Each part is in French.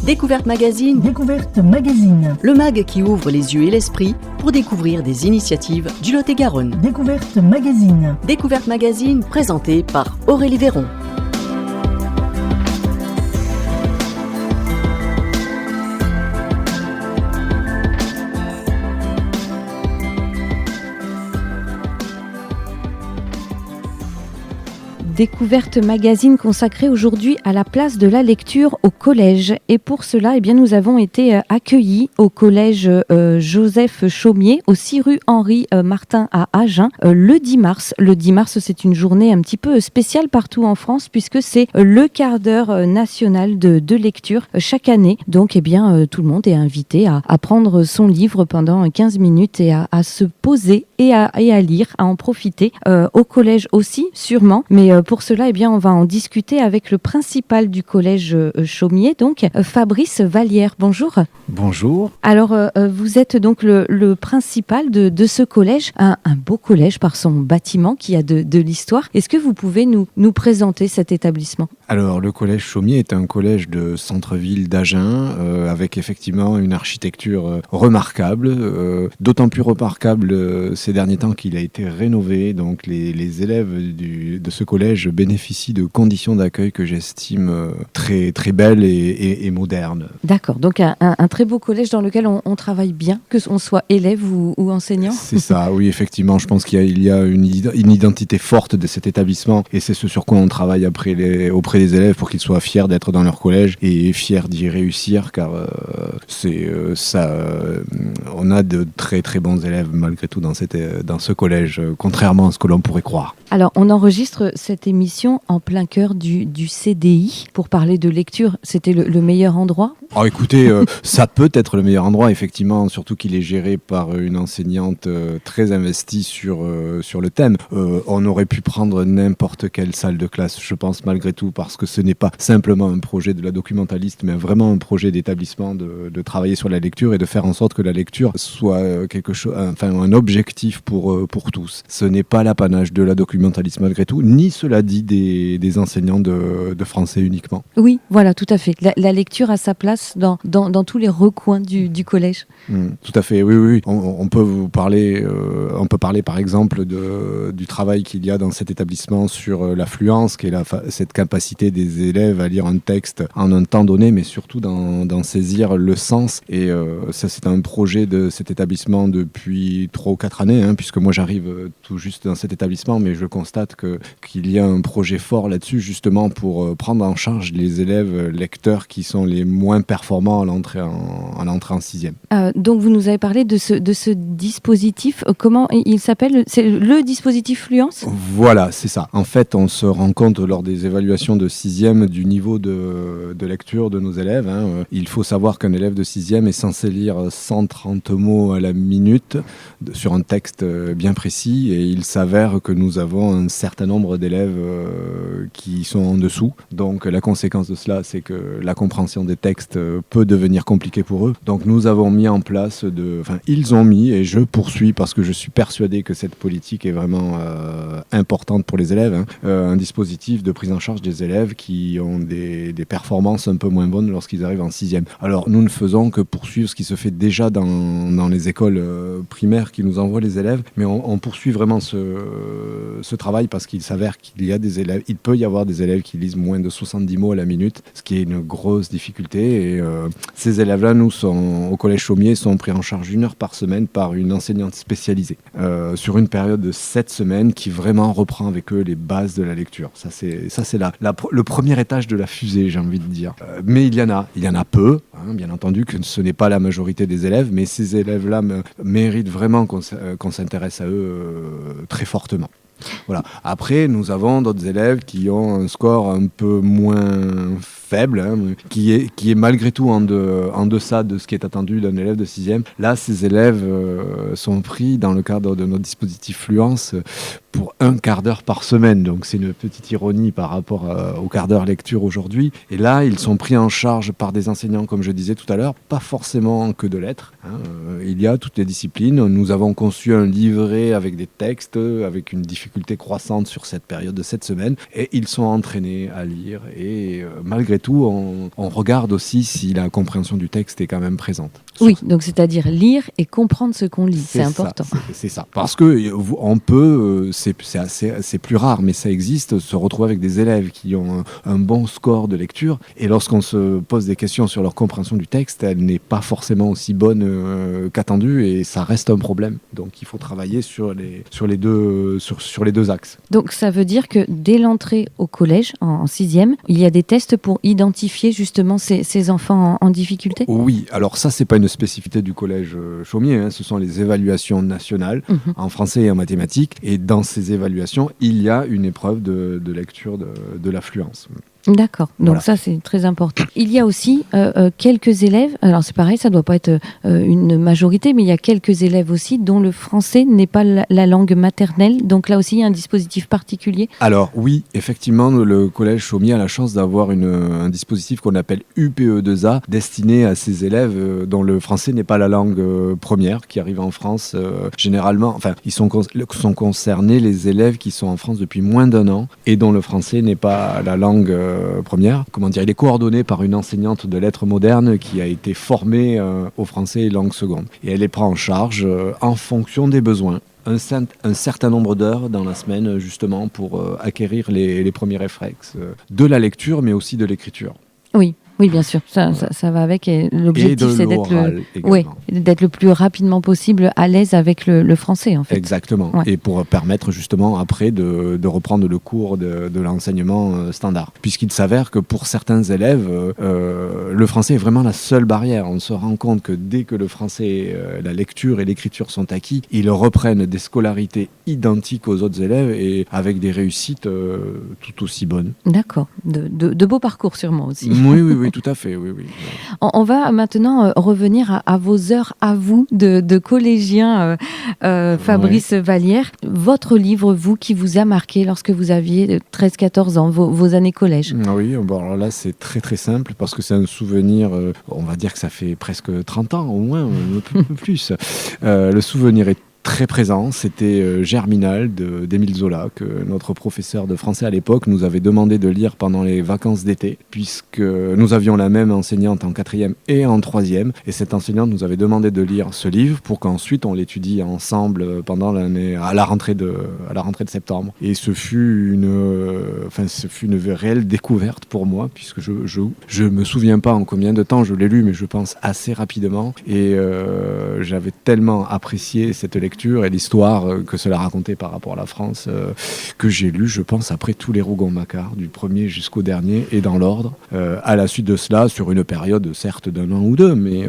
Découverte Magazine, Découverte Magazine, le mag qui ouvre les yeux et l'esprit pour découvrir des initiatives du Lot-et-Garonne. Découverte Magazine. Découverte Magazine, présenté par Aurélie Véron. Découverte Magazine consacrée aujourd'hui à la place de la lecture au collège. Et pour cela, nous avons été accueillis au collège Joseph Chaumier, au 6 rue Henri Martin à Agen, le 10 mars. Le 10 mars, c'est une journée un petit peu spéciale partout en France puisque c'est le quart d'heure national de lecture chaque année. Donc, tout le monde est invité à prendre son livre pendant 15 minutes et à se poser et à lire, à en profiter. Au collège aussi, sûrement, mais pour cela, on va en discuter avec le principal du collège Chaumier, donc Fabrice Vallière. Bonjour. Bonjour. Alors, vous êtes donc le principal de ce collège, un beau collège par son bâtiment qui a de l'histoire. Est-ce que vous pouvez nous présenter cet établissement ? Alors, le collège Chaumier est un collège de centre-ville d'Agen, avec effectivement une architecture remarquable, d'autant plus remarquable ces derniers temps qu'il a été rénové. Donc, les élèves de ce collège bénéficient de conditions d'accueil que j'estime très, très belles et modernes. D'accord, donc un très beau collège dans lequel on travaille bien, que on soit élève ou enseignant. C'est ça, oui, effectivement. Je pense qu'il y a une identité forte de cet établissement et c'est ce sur quoi on travaille auprès des élèves pour qu'ils soient fiers d'être dans leur collège et fiers d'y réussir, car on a de très très bons élèves malgré tout dans ce collège, contrairement à ce que l'on pourrait croire. Alors, on enregistre cette émission en plein cœur du CDI. Pour parler de lecture, c'était le meilleur endroit ? Oh, écoutez, ça peut être le meilleur endroit, effectivement, surtout qu'il est géré par une enseignante très investie sur le thème. On aurait pu prendre n'importe quelle salle de classe, je pense, malgré tout, parce que ce n'est pas simplement un projet de la documentaliste, mais vraiment un projet d'établissement de travailler sur la lecture et de faire en sorte que la lecture soit un objectif pour tous. Ce n'est pas l'apanage de la documentaliste malgré tout, ni cela dit des enseignants de français uniquement. Oui, voilà, tout à fait. La lecture a sa place dans tous les recoins du collège. Tout à fait, oui. On peut vous parler, on peut parler par exemple du travail qu'il y a dans cet établissement sur l'affluence, qui est cette capacité des élèves à lire un texte en un temps donné, mais surtout d'en saisir le sens. Et ça, c'est un projet de cet établissement depuis 3 ou 4 années, puisque moi j'arrive tout juste dans cet établissement, mais je constate qu'il y a un projet fort là-dessus, justement pour prendre en charge les élèves lecteurs qui sont les moins performants à l'entrée en 6e. Donc vous nous avez parlé de ce dispositif. Comment il s'appelle ? C'est le dispositif Fluence ? Voilà, c'est ça. En fait, on se rend compte lors des évaluations de 6e du niveau de lecture de nos élèves. Il faut savoir qu'un élève de 6e est censé lire 130 mots à la minute sur un texte bien précis, et il s'avère que nous avons un certain nombre d'élèves qui sont en dessous. Donc la conséquence de cela, c'est que la compréhension des textes peut devenir compliquée pour eux. Donc nous avons mis en place ils ont mis, et je poursuis parce que je suis persuadé que cette politique est vraiment importante pour les élèves, un dispositif de prise en charge des élèves qui ont des performances un peu moins bonnes lorsqu'ils arrivent en 6e. Alors nous ne faisons que poursuivre ce qui se fait déjà dans les écoles primaires qui nous envoient les élèves, mais on poursuit vraiment ce travail parce qu'il s'avère il peut y avoir des élèves qui lisent moins de 70 mots à la minute, ce qui est une grosse difficulté, et ces élèves-là, au collège Chaumier, sont pris en charge 1 heure par semaine par une enseignante spécialisée sur une période de 7 semaines qui vraiment reprend avec eux les bases de la lecture. Ça c'est le premier étage de la fusée, j'ai envie de dire. Mais il y en a peu, bien entendu que ce n'est pas la majorité des élèves, mais ces élèves-là méritent vraiment qu'on s'intéresse à eux très fortement. Voilà. Après, nous avons d'autres élèves qui ont un score un peu moins faible, qui est malgré tout en deçà de ce qui est attendu d'un élève de 6e. Là, ces élèves sont pris dans le cadre de notre dispositif Fluence pour 1 quart d'heure par semaine. Donc c'est une petite ironie par rapport au quart d'heure lecture aujourd'hui. Et là, ils sont pris en charge par des enseignants, comme je disais tout à l'heure, pas forcément que de lettres. Il y a toutes les disciplines. Nous avons conçu un livret avec des textes, avec une difficulté croissante sur cette période de 7 semaines. Et ils sont entraînés à lire. Et malgré tout, on regarde aussi si la compréhension du texte est quand même présente. Oui, donc c'est-à-dire lire et comprendre ce qu'on lit, c'est important. C'est ça. Parce que on peut, c'est plus rare, mais ça existe, se retrouver avec des élèves qui ont un bon score de lecture, et lorsqu'on se pose des questions sur leur compréhension du texte, elle n'est pas forcément aussi bonne qu'attendue, et ça reste un problème. Donc il faut travailler sur les deux axes. Donc ça veut dire que dès l'entrée au collège, en 6e, il y a des tests pour identifier justement ces enfants en difficulté ? Oui, alors ça, c'est pas une spécificité du collège Chaumier, hein. Ce sont les évaluations nationales en français et en mathématiques, et dans ces évaluations, il y a une épreuve de lecture de l'affluence. D'accord, donc Voilà. ça c'est très important. Il y a aussi quelques élèves, alors c'est pareil, ça ne doit pas être une majorité, mais il y a quelques élèves aussi dont le français n'est pas la langue maternelle, donc là aussi il y a un dispositif particulier. Alors oui, effectivement, le collège Chaumier a la chance d'avoir un dispositif qu'on appelle UPE2A, destiné à ces élèves dont le français n'est pas la langue première, qui arrivent en France généralement, enfin ils sont concernés les élèves qui sont en France depuis moins d'1 an et dont le français n'est pas la langue première. Comment dire, il est coordonné par une enseignante de lettres modernes qui a été formée au français et langue seconde. Et elle les prend en charge en fonction des besoins. Un certain nombre d'heures dans la semaine, justement, pour acquérir les premiers réflexes de la lecture, mais aussi de l'écriture. Oui, bien sûr, ça va avec. Et l'objectif, c'est d'être le plus rapidement possible à l'aise avec le français, en fait. Exactement. Ouais. Et pour permettre justement après de reprendre le cours de l'enseignement standard. Puisqu'il s'avère que pour certains élèves, le français est vraiment la seule barrière. On se rend compte que dès que le français, la lecture et l'écriture sont acquis, ils reprennent des scolarités identiques aux autres élèves et avec des réussites tout aussi bonnes. D'accord, de beaux parcours sûrement aussi. Oui, tout à fait, oui. On va maintenant revenir à vos heures à vous de collégien Fabrice Vallière. Votre livre, vous, qui vous a marqué lorsque vous aviez 13-14 ans, vos années collège. Oui, bon, alors là, c'est très très simple parce que c'est un souvenir, on va dire que ça fait presque 30 ans au moins, un peu plus. Le souvenir est très présent, c'était Germinal d'Émile Zola, que notre professeur de français à l'époque nous avait demandé de lire pendant les vacances d'été, puisque nous avions la même enseignante en 4e et en 3e, et cette enseignante nous avait demandé de lire ce livre pour qu'ensuite on l'étudie ensemble pendant l'année, à la rentrée de septembre. Et ce fut une réelle découverte pour moi, puisque je me souviens pas en combien de temps je l'ai lu, mais je pense assez rapidement, et j'avais tellement apprécié cette lecture et l'histoire que cela racontait par rapport à la France, que j'ai lu, je pense, après tous les Rougon-Macquart, du premier jusqu'au dernier, et dans l'ordre. À la suite de cela, sur une période, certes, d'1 an ou 2, mais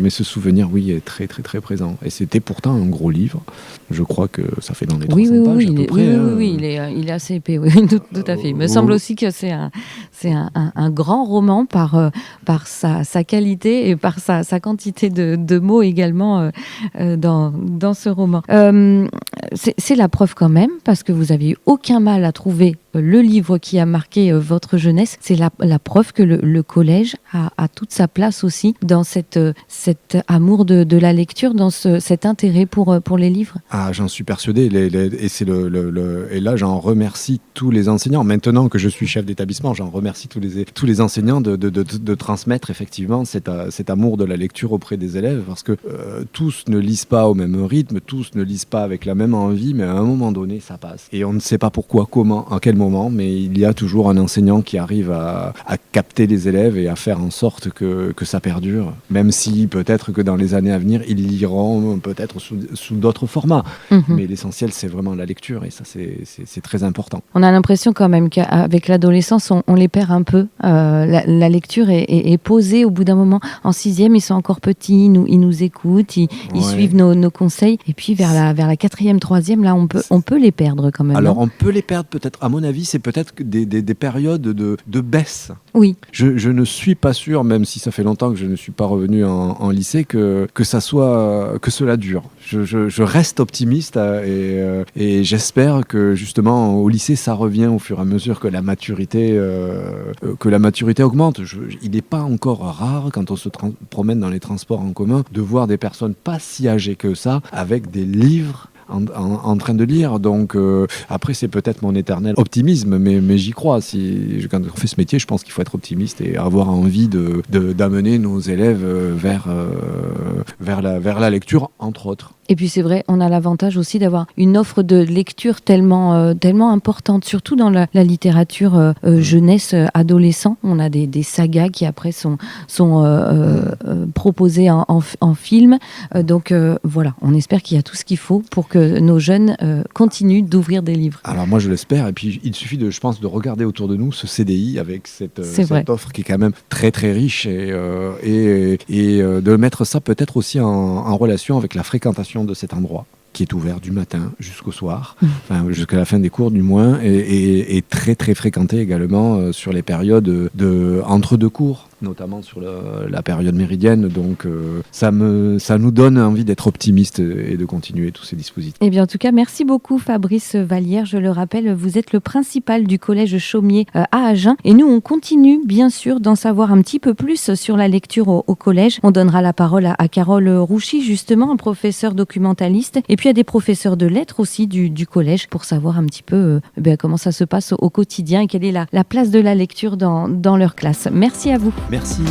ce souvenir, oui, est très, très, très présent. Et c'était pourtant un gros livre. Je crois que ça fait dans les 300 pages à peu près. Oui, il est assez épais, oui, tout à fait. Il me semble aussi que c'est un grand roman par sa qualité et par sa quantité de mots également dans ce roman. C'est la preuve quand même, parce que vous n'aviez eu aucun mal à trouver le livre qui a marqué votre jeunesse. C'est la preuve que le collège a toute sa place aussi dans cet amour de la lecture, dans cet intérêt pour les livres. Ah, j'en suis persuadé. Et là, j'en remercie tous les enseignants. Maintenant que je suis chef d'établissement, j'en remercie tous les enseignants de transmettre effectivement cet amour de la lecture auprès des élèves, parce que tous ne lisent pas au même rythme, tous ne lisent pas avec la même envie, mais à un moment donné, ça passe. Et on ne sait pas pourquoi, comment, à quel moment, mais il y a toujours un enseignant qui arrive à capter les élèves et à faire en sorte que ça perdure, même si peut-être que dans les années à venir, ils liront peut-être sous d'autres formats. Mais l'essentiel, c'est vraiment la lecture, et ça, c'est très important. On a l'impression quand même qu'avec l'adolescence, on les perd un peu. La lecture est posée au bout d'un moment. En 6e, ils sont encore petits, ils nous écoutent, ils suivent nos conseils. Et puis vers la 4e, 3e, là, on peut les perdre quand même. Alors, non ? on peut les perdre peut-être, à mon avis, c'est peut-être des périodes de baisse. Oui. Je ne suis pas sûr, même si ça fait longtemps que je ne suis pas revenu en lycée, que cela dure. Je reste optimiste et j'espère que justement au lycée ça revient au fur et à mesure que la maturité augmente. Il n'est pas encore rare, quand on se promène dans les transports en commun, de voir des personnes pas si âgées que ça avec des livres en train de lire. Donc après, c'est peut-être mon éternel optimisme, mais j'y crois. Quand on fait ce métier, je pense qu'il faut être optimiste et avoir envie d'amener nos élèves vers la lecture, entre autres. Et puis c'est vrai, on a l'avantage aussi d'avoir une offre de lecture tellement importante, surtout dans la littérature jeunesse, adolescent. On a des sagas qui après sont proposées en film. Donc voilà, on espère qu'il y a tout ce qu'il faut pour que nos jeunes continuent d'ouvrir des livres. Alors moi je l'espère, et puis il suffit je pense, de regarder autour de nous ce CDI avec cette offre qui est quand même très très riche et de mettre ça peut-être aussi en relation avec la fréquentation de cet endroit qui est ouvert du matin jusqu'au soir, jusqu'à la fin des cours du moins, et très très fréquenté également sur les périodes entre deux cours, notamment sur la période méridienne. Donc ça nous donne envie d'être optimiste et de continuer tous ces dispositifs. Eh bien, en tout cas, merci beaucoup Fabrice Vallière. Je le rappelle, vous êtes le principal du collège Chaumier à Agen. Et nous, on continue bien sûr d'en savoir un petit peu plus sur la lecture au collège. On donnera la parole à Carole Rouchy, justement, un professeur documentaliste, et puis à des professeurs de lettres aussi du collège, pour savoir un petit peu comment ça se passe au quotidien et quelle est la place de la lecture dans leur classe. Merci à vous. Merci.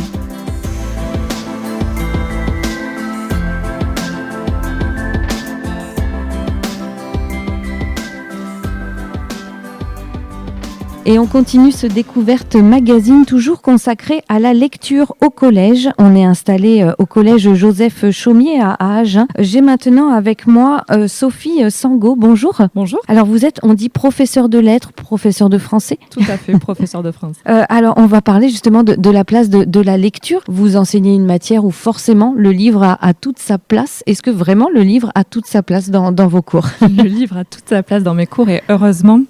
Et on continue ce découverte magazine, toujours consacré à la lecture au collège. On est installé au collège Joseph Chaumier à Agen. J'ai maintenant avec moi Sophie Sango. Bonjour. Bonjour. Alors vous êtes, on dit professeur de lettres, professeur de français. Tout à fait, professeur de français. Alors on va parler justement de la place de la lecture. Vous enseignez une matière où forcément le livre a toute sa place. Est-ce que vraiment le livre a toute sa place dans vos cours ? Le livre a toute sa place dans mes cours et heureusement,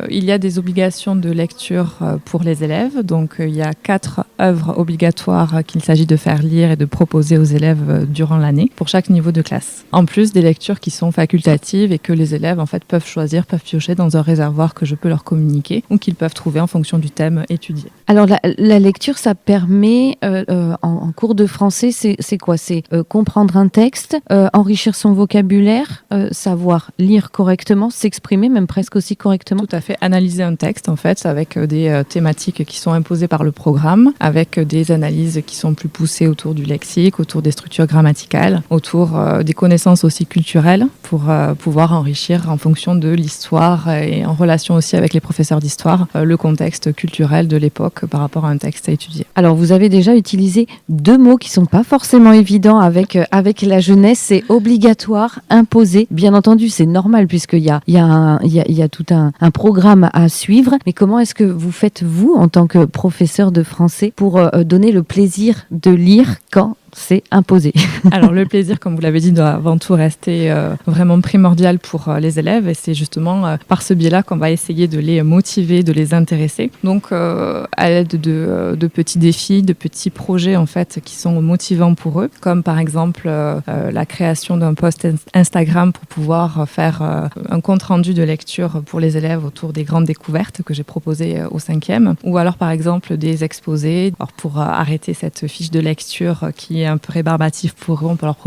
il y a des obligations de lecture pour les élèves. Donc il y a 4 œuvres obligatoires qu'il s'agit de faire lire et de proposer aux élèves durant l'année pour chaque niveau de classe. En plus des lectures qui sont facultatives et que les élèves en fait peuvent choisir, peuvent piocher dans un réservoir que je peux leur communiquer ou qu'ils peuvent trouver en fonction du thème étudié. Alors la lecture, ça permet en cours de français, c'est quoi ? C'est comprendre un texte, enrichir son vocabulaire, savoir lire correctement, s'exprimer même presque aussi correctement. Tout à fait, analyser un texte en fait avec des thématiques qui sont imposées par le programme, avec des analyses qui sont plus poussées autour du lexique, autour des structures grammaticales, autour des connaissances aussi culturelles pour pouvoir enrichir en fonction de l'histoire et en relation aussi avec les professeurs d'histoire le contexte culturel de l'époque par rapport à un texte à étudier. Alors vous avez déjà utilisé 2 mots qui sont pas forcément évidents avec la jeunesse, c'est obligatoire, imposé. Bien entendu, c'est normal puisqu'il y a tout un programme à suivre. Mais comment est-ce que vous faites, vous, en tant que professeur de français, pour donner le plaisir de lire quand c'est imposé? Alors le plaisir, comme vous l'avez dit, doit avant tout rester vraiment primordial pour les élèves et c'est justement par ce biais-là qu'on va essayer de les motiver, de les intéresser. Donc à l'aide de petits défis, de petits projets en fait qui sont motivants pour eux, comme par exemple la création d'un post Instagram pour pouvoir faire un compte-rendu de lecture pour les élèves autour des grandes découvertes que j'ai proposées au 5e, ou alors par exemple des exposés pour arrêter cette fiche de lecture qui est un peu rébarbatif pour eux. On peut leur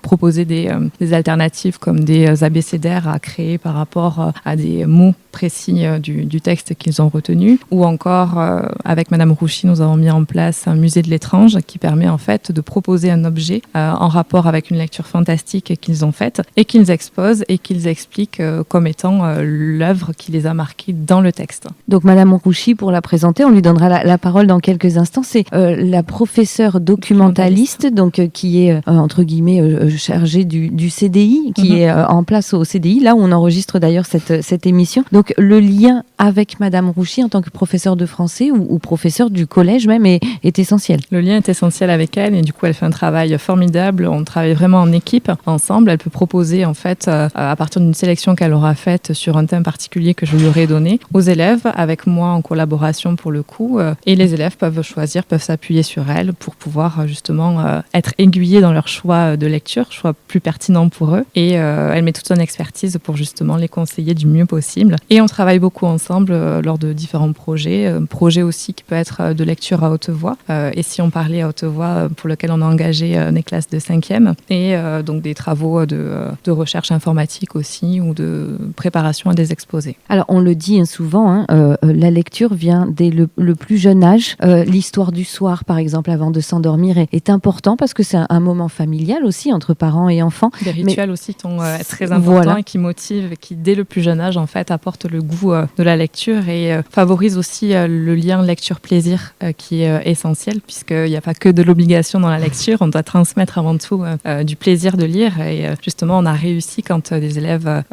proposer des alternatives comme des abécédaires à créer par rapport à des mots précis du texte qu'ils ont retenu. Ou encore, avec Madame Rouchy, nous avons mis en place un musée de l'étrange qui permet en fait de proposer un objet en rapport avec une lecture fantastique qu'ils ont faite et qu'ils exposent et qu'ils expliquent comme étant l'œuvre qui les a marqués dans le texte. Donc Madame Rouchy, pour la présenter, on lui donnera la parole dans quelques instants. C'est la professeure documentaliste donc, qui est entre guillemets chargée du CDI, qui est en place au CDI, là où on enregistre d'ailleurs cette émission. Donc le lien avec Madame Rouchy en tant que professeure de français ou professeure du collège même est essentiel. Le lien est essentiel avec elle et du coup elle fait un travail formidable. On travaille vraiment en équipe, ensemble. Elle peut proposer en fait à partir d'une sélection qu'elle aura faite sur un thème particulier que je lui aurai donné aux élèves, avec moi en collaboration pour le coup. Et les élèves peuvent choisir, peuvent s'appuyer sur elle pour pouvoir justement justement être aiguillés dans leur choix de lecture, choix plus pertinent pour eux. Et elle met toute son expertise pour justement les conseiller du mieux possible. Et on travaille beaucoup ensemble lors de différents projets. Projets aussi qui peut être de lecture à haute voix. Et si on parlait à haute voix, pour lequel on a engagé des classes de 5e. Et donc des travaux de recherche informatique aussi ou de préparation à des exposés. Alors on le dit souvent, la lecture vient dès le plus jeune âge. L'histoire du soir, par exemple, avant de s'endormir, est important parce que c'est un moment familial aussi entre parents et enfants. Des rituels aussi qui sont très importants et qui motivent, et qui dès le plus jeune âge en fait apportent le goût de la lecture et favorisent aussi le lien lecture-plaisir qui est essentiel puisqu'il n'y a pas que de l'obligation dans la lecture, on doit transmettre avant tout du plaisir de lire et justement on a réussi quand des élèves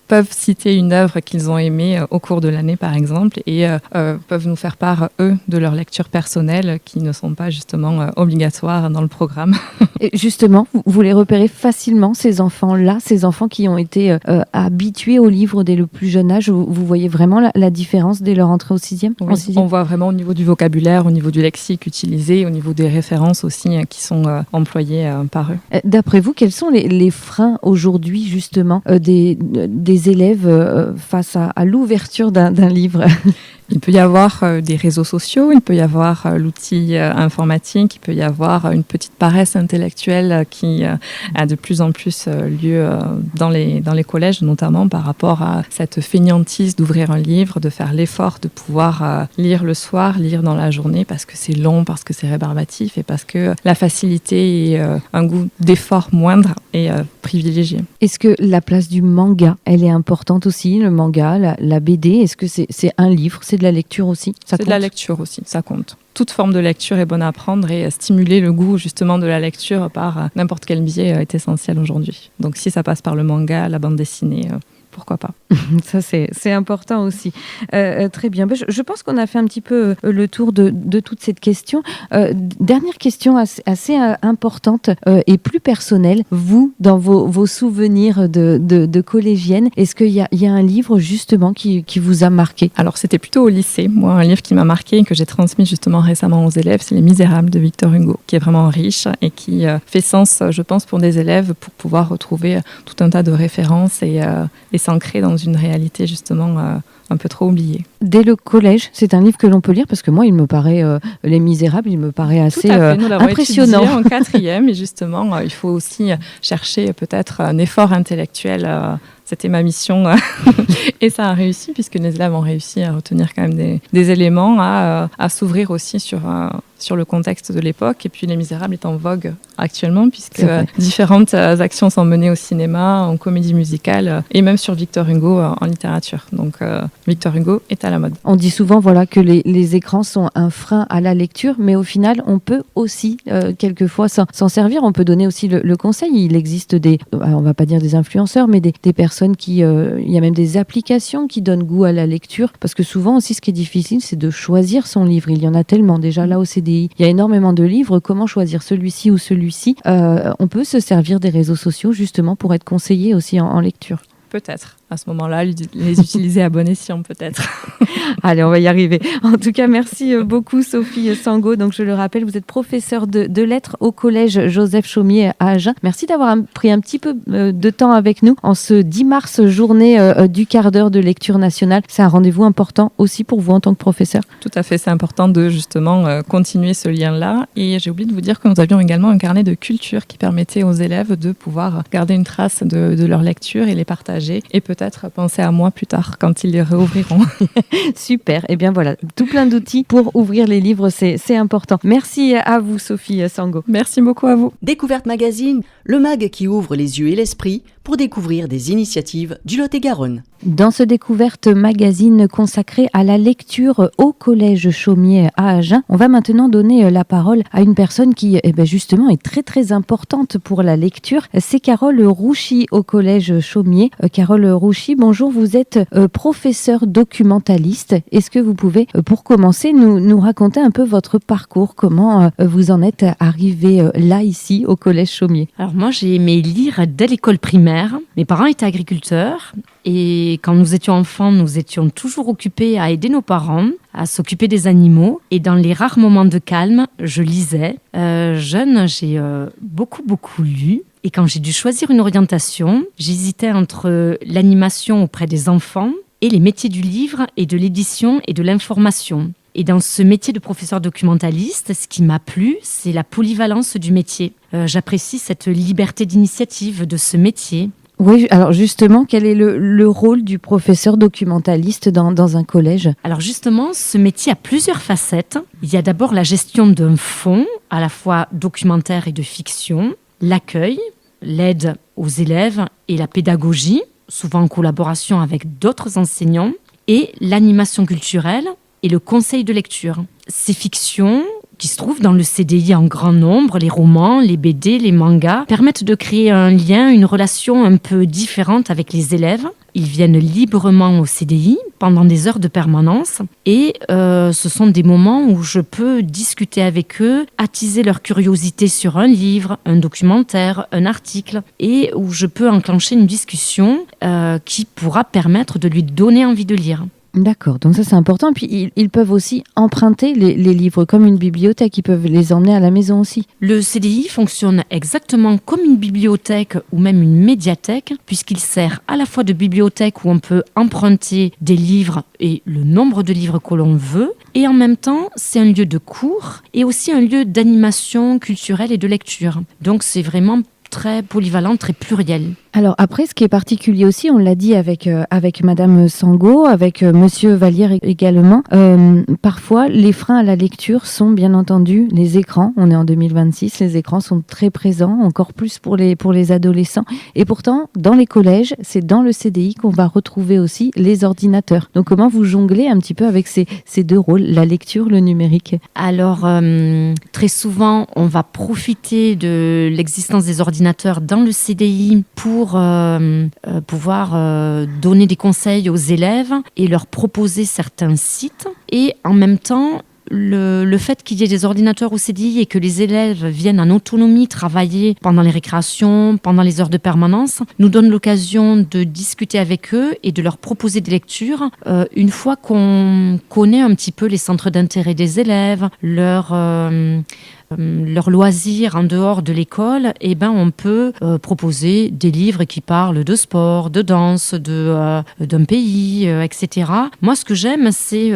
peuvent citer une œuvre qu'ils ont aimée au cours de l'année, par exemple, et peuvent nous faire part, eux, de leurs lectures personnelles qui ne sont pas justement obligatoires dans le programme. Et justement, vous les repérez facilement, ces enfants-là, ces enfants qui ont été habitués aux livres dès le plus jeune âge. Vous voyez vraiment la différence dès leur entrée au 6e? Oui, on voit vraiment au niveau du vocabulaire, au niveau du lexique utilisé, au niveau des références aussi qui sont employées par eux. D'après vous, quels sont les freins aujourd'hui, justement, des élèves face à l'ouverture d'un livre? Il peut y avoir des réseaux sociaux, il peut y avoir l'outil informatique, il peut y avoir une petite paresse intellectuelle qui a de plus en plus lieu dans les collèges, notamment par rapport à cette fainéantise d'ouvrir un livre, de faire l'effort de pouvoir lire le soir, lire dans la journée parce que c'est long, parce que c'est rébarbatif et parce que la facilité et un goût d'effort moindre est privilégié. Est-ce que la place du manga, elle est importante aussi, le manga, la BD? Est-ce que c'est un livre, c'est de la lecture aussi? C'est de la lecture aussi, ça compte. Toute forme de lecture est bonne à prendre et stimuler le goût justement de la lecture par n'importe quel biais est essentiel aujourd'hui. Donc si ça passe par le manga, la bande dessinée, pourquoi pas. Ça, c'est important aussi. Très bien. Je pense qu'on a fait un petit peu le tour de toute cette question. Dernière question assez importante et plus personnelle. Vous, dans vos souvenirs de collégienne, est-ce qu'il y a un livre justement qui vous a marqué? Alors, c'était plutôt au lycée. Moi, un livre qui m'a marqué et que j'ai transmis justement récemment aux élèves, c'est Les Misérables de Victor Hugo, qui est vraiment riche et qui fait sens, je pense, pour des élèves pour pouvoir retrouver tout un tas de références et s'ancrer dans une réalité justement un peu trop oubliée. Dès le collège, c'est un livre que l'on peut lire parce que moi, il me paraît, Les Misérables, il me paraît assez Nous l'avons impressionnant. Étudié en 4e et justement, il faut aussi chercher peut-être un effort intellectuel. C'était ma mission et ça a réussi puisque les élèves ont réussi à retenir quand même des éléments, à s'ouvrir aussi sur le contexte de l'époque. Et puis Les Misérables est en vogue actuellement puisque différentes actions sont menées au cinéma, en comédie musicale et même sur Victor Hugo en littérature. Donc Victor Hugo est à la mode. On dit souvent que les écrans sont un frein à la lecture, mais au final, on peut aussi quelquefois s'en servir. On peut donner aussi le conseil. Il existe on va pas dire des influenceurs, mais des personnes il y a même des applications qui donnent goût à la lecture, parce que souvent aussi ce qui est difficile, c'est de choisir son livre. Il y en a tellement déjà là au CDI. Il y a énormément de livres. Comment choisir celui-ci ou celui-ci? On peut se servir des réseaux sociaux justement pour être conseillé aussi en lecture. Peut-être. À ce moment-là, les utiliser à bon escient, peut-être. Allez, on va y arriver. En tout cas, merci beaucoup, Sophie Sango. Donc, je le rappelle, vous êtes professeure de lettres au collège Joseph Chaumié à Agen. Merci d'avoir pris un petit peu de temps avec nous en ce 10 mars, journée du quart d'heure de lecture nationale. C'est un rendez-vous important aussi pour vous en tant que professeur. Tout à fait, c'est important de justement continuer ce lien-là. Et j'ai oublié de vous dire que nous avions également un carnet de culture qui permettait aux élèves de pouvoir garder une trace de leur lecture et les partager. Et peut-être penser à moi plus tard, quand ils les réouvriront. Super. Eh bien voilà, tout plein d'outils pour ouvrir les livres, c'est important. Merci à vous, Sophie Sango. Merci beaucoup à vous. Découverte Magazine, le mag qui ouvre les yeux et l'esprit pour découvrir des initiatives du Lot-et-Garonne. Dans ce Découverte Magazine consacré à la lecture au collège Chaumié à Agen, on va maintenant donner la parole à une personne qui justement est très très importante pour la lecture. C'est Carole Rouchy au collège Chaumié. Carole Rouchy, bonjour, vous êtes professeure documentaliste. Est-ce que vous pouvez, pour commencer, nous raconter un peu votre parcours, comment vous en êtes arrivée là, ici, au collège Chaumié? Alors moi, j'ai aimé lire dès l'école primaire. Mes parents étaient agriculteurs Et quand nous étions enfants, nous étions toujours occupés à aider nos parents, à s'occuper des animaux. Et dans les rares moments de calme, je lisais. Jeune, j'ai beaucoup lu. Et quand j'ai dû choisir une orientation, j'hésitais entre l'animation auprès des enfants et les métiers du livre et de l'édition et de l'information. Et dans ce métier de professeur documentaliste, ce qui m'a plu, c'est la polyvalence du métier. J'apprécie cette liberté d'initiative de ce métier. Oui, alors justement, quel est le rôle du professeur documentaliste dans un collège ? Alors justement, ce métier a plusieurs facettes. Il y a d'abord la gestion d'un fonds, à la fois documentaire et de fiction, l'accueil, l'aide aux élèves et la pédagogie, souvent en collaboration avec d'autres enseignants, et l'animation culturelle et le conseil de lecture. Ces fictions, qui se trouvent dans le CDI en grand nombre, les romans, les BD, les mangas, permettent de créer un lien, une relation un peu différente avec les élèves. Ils viennent librement au CDI pendant des heures de permanence et ce sont des moments où je peux discuter avec eux, attiser leur curiosité sur un livre, un documentaire, un article et où je peux enclencher une discussion qui pourra permettre de lui donner envie de lire. D'accord, donc ça c'est important. Puis ils peuvent aussi emprunter les livres comme une bibliothèque, ils peuvent les emmener à la maison aussi. Le CDI fonctionne exactement comme une bibliothèque ou même une médiathèque, puisqu'il sert à la fois de bibliothèque où on peut emprunter des livres et le nombre de livres que l'on veut, et en même temps c'est un lieu de cours et aussi un lieu d'animation culturelle et de lecture. Donc c'est vraiment très polyvalent, très pluriel. Alors après, ce qui est particulier aussi, on l'a dit avec Madame Sango, avec Monsieur Vallière également, parfois les freins à la lecture sont bien entendu les écrans. On est en 2026, les écrans sont très présents, encore plus pour les adolescents. Et pourtant, dans les collèges, c'est dans le CDI qu'on va retrouver aussi les ordinateurs. Donc comment vous jonglez un petit peu avec ces deux rôles, la lecture, le numérique ? Alors, très souvent, on va profiter de l'existence des ordinateurs dans le CDI pour pouvoir donner des conseils aux élèves et leur proposer certains sites. Et en même temps, le fait qu'il y ait des ordinateurs au CDI et que les élèves viennent en autonomie travailler pendant les récréations, pendant les heures de permanence, nous donne l'occasion de discuter avec eux et de leur proposer des lectures une fois qu'on connaît un petit peu les centres d'intérêt des élèves, leurs loisirs en dehors de l'école, on peut proposer des livres qui parlent de sport, de danse, d'un pays, etc. Moi, ce que j'aime, c'est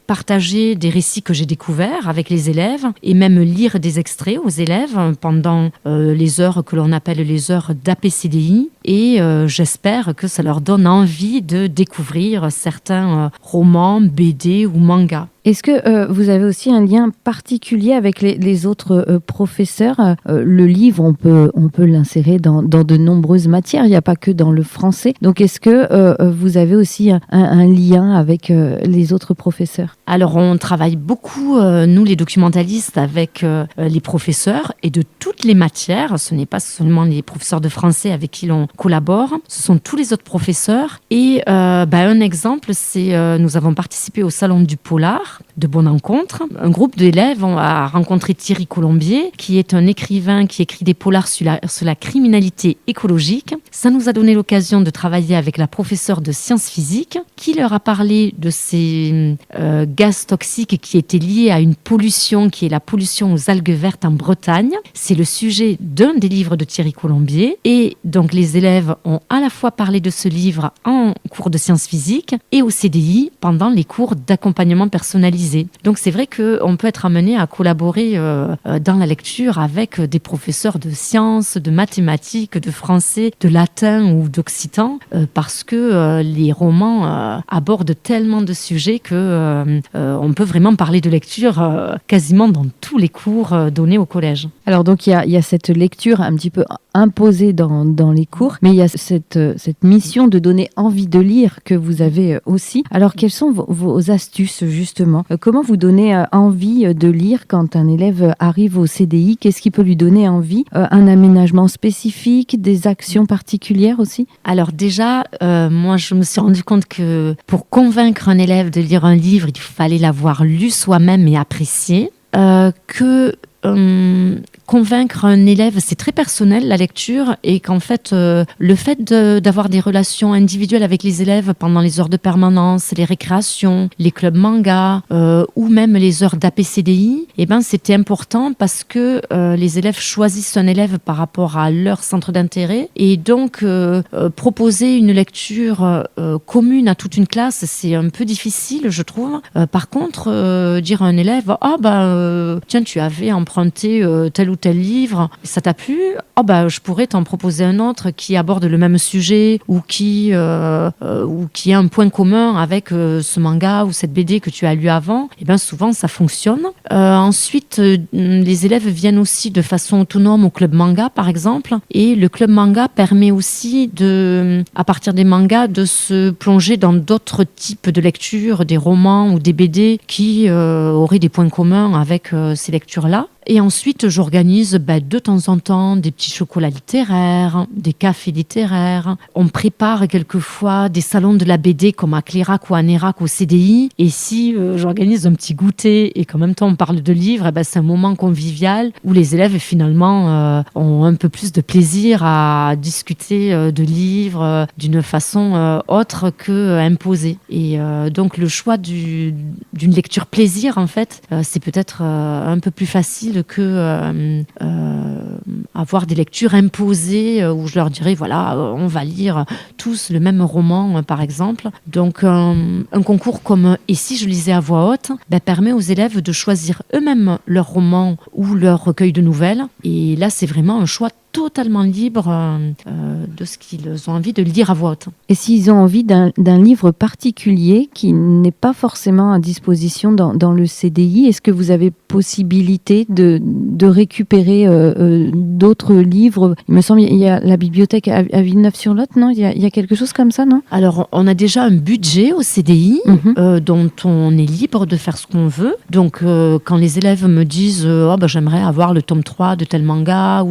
partager des récits que j'ai découverts avec les élèves et même lire des extraits aux élèves pendant les heures que l'on appelle les heures d'APCDI. Et j'espère que ça leur donne envie de découvrir certains romans, BD ou mangas. Est-ce que vous avez aussi un lien particulier avec les autres professeurs ? Le livre, on peut l'insérer dans de nombreuses matières, il n'y a pas que dans le français. Donc est-ce que vous avez aussi un lien avec les autres professeurs ? Alors on travaille beaucoup, nous les documentalistes, avec les professeurs et de toutes les matières. Ce n'est pas seulement les professeurs de français avec qui l'on collabore, ce sont tous les autres professeurs. Et un exemple, c'est nous avons participé au Salon du Polar de Bonencontre. Un groupe d'élèves a rencontré Thierry Colombier, qui est un écrivain qui écrit des polars sur la criminalité écologique. Ça nous a donné l'occasion de travailler avec la professeure de sciences physiques, qui leur a parlé de ces gaz toxiques qui étaient liés à une pollution, qui est la pollution aux algues vertes en Bretagne. C'est le sujet d'un des livres de Thierry Colombier. Et donc les élèves ont à la fois parlé de ce livre en cours de sciences physiques et au CDI pendant les cours d'accompagnement personnalisé. Donc c'est vrai qu'on peut être amené à collaborer dans la lecture avec des professeurs de sciences, de mathématiques, de français, de latin ou d'occitan, parce que les romans abordent tellement de sujets que on peut vraiment parler de lecture quasiment dans tous les cours donnés au collège. Alors donc il y a cette lecture un petit peu imposée dans les cours, mais il y a cette mission de donner envie de lire que vous avez aussi. Alors quelles sont vos astuces justement ? Comment vous donnez envie de lire quand un élève arrive au CDI ? Qu'est-ce qui peut lui donner envie ? Un aménagement spécifique, des actions particulières aussi ? Alors déjà, moi je me suis rendu compte que pour convaincre un élève de lire un livre, il fallait l'avoir lu soi-même et apprécié. Qu'on convaincre un élève, c'est très personnel la lecture, et qu'en fait, le fait d'avoir des relations individuelles avec les élèves pendant les heures de permanence, les récréations, les clubs manga, ou même les heures d'APCDI, c'était important parce que les élèves choisissent un élève par rapport à leur centre d'intérêt, et donc proposer une lecture commune à toute une classe, c'est un peu difficile, je trouve. Par contre, dire à un élève, tiens, tu avais emprunté tel ou tel livre, ça t'a plu, je pourrais t'en proposer un autre qui aborde le même sujet ou qui a un point commun avec ce manga ou cette BD que tu as lu avant. Souvent ça fonctionne. Ensuite, les élèves viennent aussi de façon autonome au club manga par exemple, et le club manga permet aussi à partir des mangas de se plonger dans d'autres types de lectures, des romans ou des BD qui auraient des points communs avec ces lectures-là. Et ensuite, j'organise de temps en temps des petits chocolats littéraires, des cafés littéraires. On prépare quelquefois des salons de la BD comme à Clérac ou à Nérac au CDI. Et si j'organise un petit goûter et qu'en même temps on parle de livres, c'est un moment convivial où les élèves finalement ont un peu plus de plaisir à discuter de livres d'une façon autre que imposée. Et donc le choix d'une lecture plaisir, en fait, c'est peut-être un peu plus facile que avoir des lectures imposées où je leur dirais on va lire tous le même roman par exemple. Donc un concours comme Et si je lisais à voix haute permet aux élèves de choisir eux-mêmes leur roman ou leur recueil de nouvelles, et là c'est vraiment un choix totalement libre de ce qu'ils ont envie de lire à voix haute. Et s'ils ont envie d'un livre particulier qui n'est pas forcément à disposition dans le CDI, est-ce que vous avez possibilité de récupérer d'autres livres? Il me semble qu'il y a la bibliothèque à Villeneuve-sur-Lot, non? Il y a quelque chose comme ça, non? Alors, on a déjà un budget au CDI dont on est libre de faire ce qu'on veut. Donc, quand les élèves me disent j'aimerais avoir le tome 3 de tel manga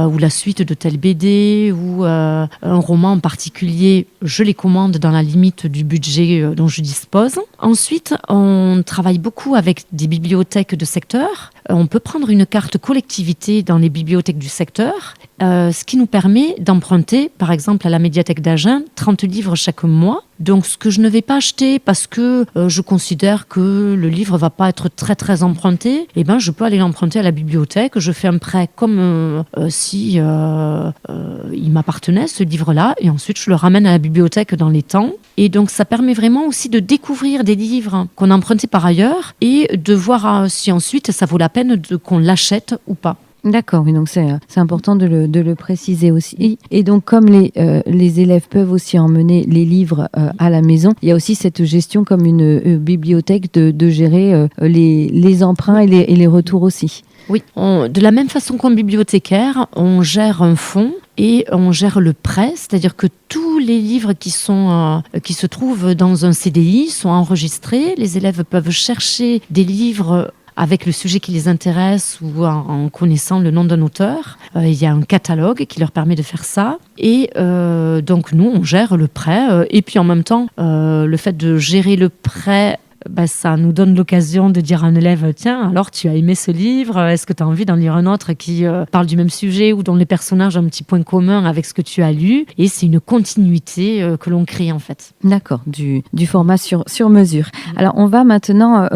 ou la suite de telle BD ou un roman en particulier, je les commande dans la limite du budget dont je dispose. Ensuite, on travaille beaucoup avec des bibliothèques de secteur. On peut prendre une carte collectivité dans les bibliothèques du secteur, ce qui nous permet d'emprunter, par exemple à la médiathèque d'Agen, 30 livres chaque mois. Donc ce que je ne vais pas acheter parce que je considère que le livre va pas être très très emprunté, je peux aller l'emprunter à la bibliothèque. Je fais un prêt comme si il m'appartenait, ce livre-là, et ensuite je le ramène à la bibliothèque dans les temps. Et donc ça permet vraiment aussi de découvrir des livres qu'on a empruntés par ailleurs et de voir si ensuite ça vaut la peine qu'on l'achète ou pas. D'accord, oui, donc c'est important de le préciser aussi. Et donc, comme les élèves peuvent aussi emmener les livres à la maison, il y a aussi cette gestion comme une bibliothèque de gérer les emprunts et les retours aussi. Oui, de la même façon qu'un bibliothécaire, on gère un fonds et on gère le prêt, c'est-à-dire que tous les livres qui se trouvent dans un CDI sont enregistrés. Les élèves peuvent chercher des livres avec le sujet qui les intéresse ou en connaissant le nom d'un auteur. Il y a un catalogue qui leur permet de faire ça. Et donc nous, on gère le prêt. Et puis en même temps, le fait de gérer le prêt, ça nous donne l'occasion de dire à un élève, tiens, alors tu as aimé ce livre, est-ce que tu as envie d'en lire un autre qui parle du même sujet ou dont les personnages ont un petit point commun avec ce que tu as lu? Et c'est une continuité que l'on crée en fait. D'accord, du format sur mesure. Alors on va maintenant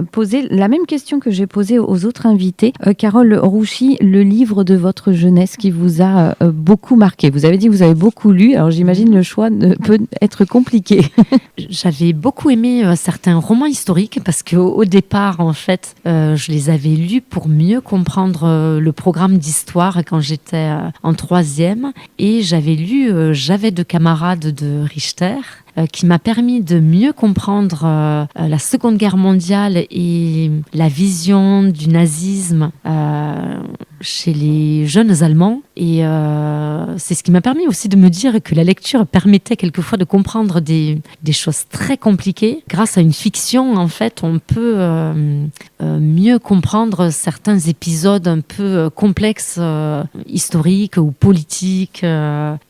poser la même question que j'ai posée aux autres invités. Carole Rouchy, le livre de votre jeunesse qui vous a beaucoup marqué. Vous avez dit que vous avez beaucoup lu, alors j'imagine le choix peut être compliqué. J'avais beaucoup aimé certains romans historiques parce qu'au départ, en fait, je les avais lus pour mieux comprendre le programme d'histoire quand j'étais en 3e. Et j'avais lu J'avais deux camarades de Richter, qui m'a permis de mieux comprendre la Seconde Guerre mondiale et la vision du nazisme chez les jeunes Allemands. Et c'est ce qui m'a permis aussi de me dire que la lecture permettait quelquefois de comprendre des choses très compliquées. Grâce à une fiction, en fait, on peut mieux comprendre certains épisodes un peu complexes, historiques ou politiques.